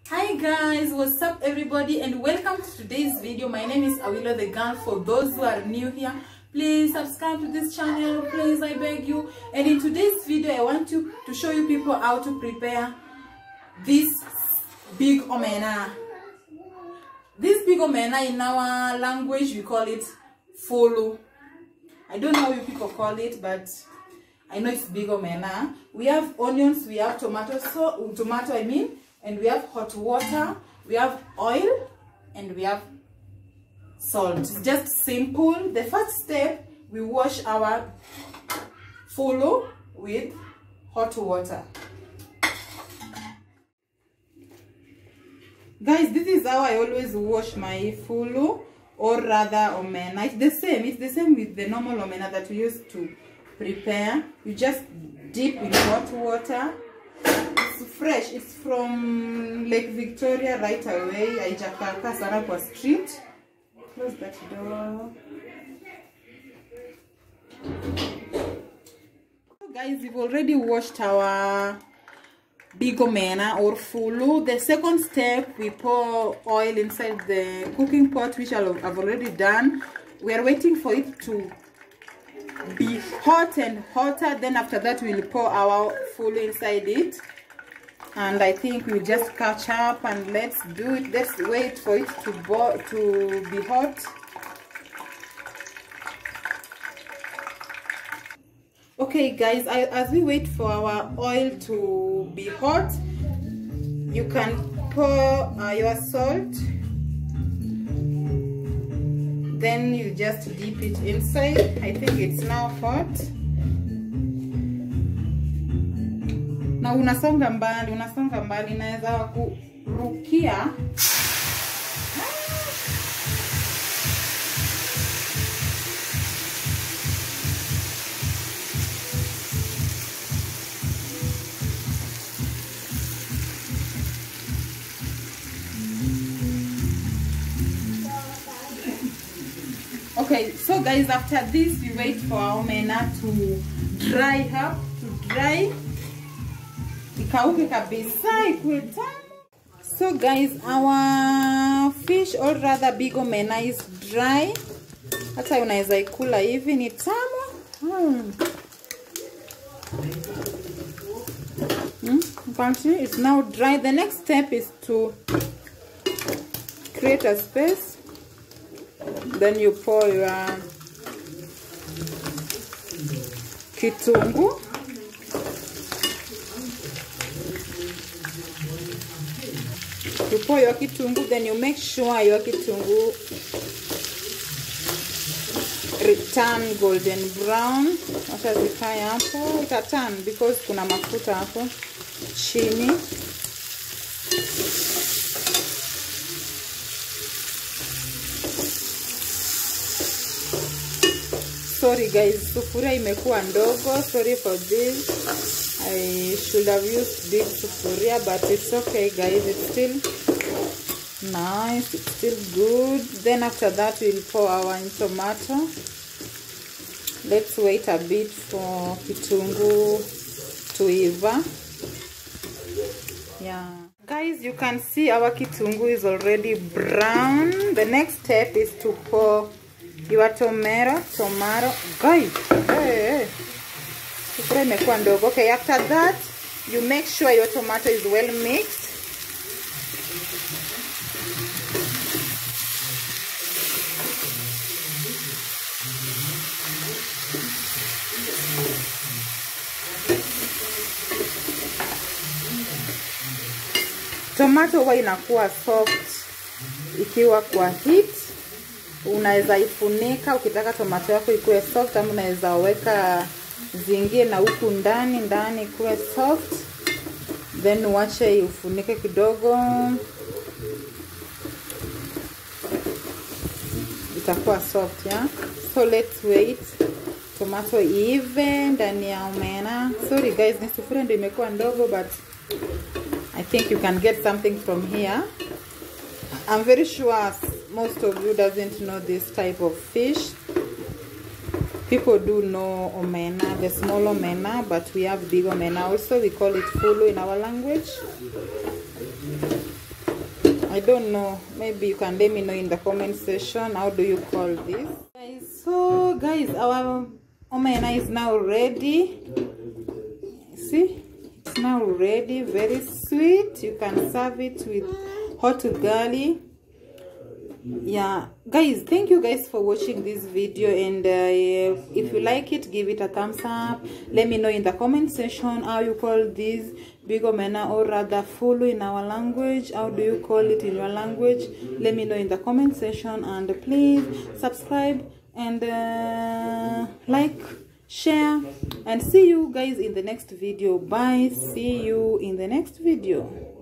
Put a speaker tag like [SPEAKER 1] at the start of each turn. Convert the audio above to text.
[SPEAKER 1] Hi guys, what's up everybody, and welcome to today's video. My name is Awilo the girl. For those who are new here, please subscribe to this channel, please, I beg you. And in today's video I want to show you people how to prepare this big omena. This big omena, in our language we call it fulu. I don't know how you people call it, but I know it's big omena. We have onions, we have tomato, and we have hot water, we have oil, and we have salt. It's just simple. The first step, we wash our fulu with hot water. Guys, this is how I always wash my fulu, or rather omena. It's the same with the normal omena that we used to prepare. You just dip in hot water. It's fresh. It's from Lake Victoria right away. Haijakaka sana kwa street. Close that door. So guys, we've already washed our big omena or fulu. The second step, we pour oil inside the cooking pot, which I've already done. We are waiting for it to be hot and hotter. Then after that, we'll pour our fulu inside it. And I think we'll just catch up and let's do it. Let's wait for it to be hot. Okay guys, as we wait for our oil to be hot, you can pour your salt. Then you just dip it inside. I think it's now hot. Na unasonga mbali, naweza kurukia. Okay, so guys, after this we wait for our omena to dry up, ikauke kabisa, ikuwe tamu. So guys, our fish, or rather big omena, is dry. Hata unaweza ikula hivi, ni tamu. It's now dry. The next step is to create a space. Then you pour your kitungu. You pour your kitungu, then you make sure your kitungu return golden brown. After zikae hapo, ita turn because kuna mafuta hapo chini. Sorry guys, sufuria imekuwa ndogo. Sorry for this. I should have used big sufuria, but it's okay guys. It's still nice. It's still good. Then after that, we'll pour our tomato. Let's wait a bit for kitungu to iva. Yeah. Guys, you can see our kitungu is already brown. The next step is to pour your tomato. Guys, hey. Okay, after that, you make sure your tomato is well mixed. Tomato huwa inakuwa soft ikiwa kwa heat. Unaweza ifunika ukitaka tomato yako ikuwe soft, ama unaweza weka zingie na huku ndani ikuwe soft. Then uache ufunike kidogo, itakuwa soft, yeah. So let's wait tomato iive ndani ya omena. Sorry guys, ni sufuria ndio imekuwa ndogo, but I think you can get something from here. I'm very sure most of you doesn't know this type of fish. People do know omena, the small omena, but we have big omena also. We call it fulu in our language. I don't know, maybe you can let me know in the comment section how do you call this, guys. So guys, our omena is now ready. See, it's now ready, very sweet. You can serve it with hot ugali. Yeah guys, thank you guys for watching this video, and if you like it, give it a thumbs up. Let me know in the comment section how you call this big omena, or rather fulu in our language. How do you call it in your language? Let me know in the comment section, and please subscribe and like, share, and see you guys in the next video. Bye, see you in the next video.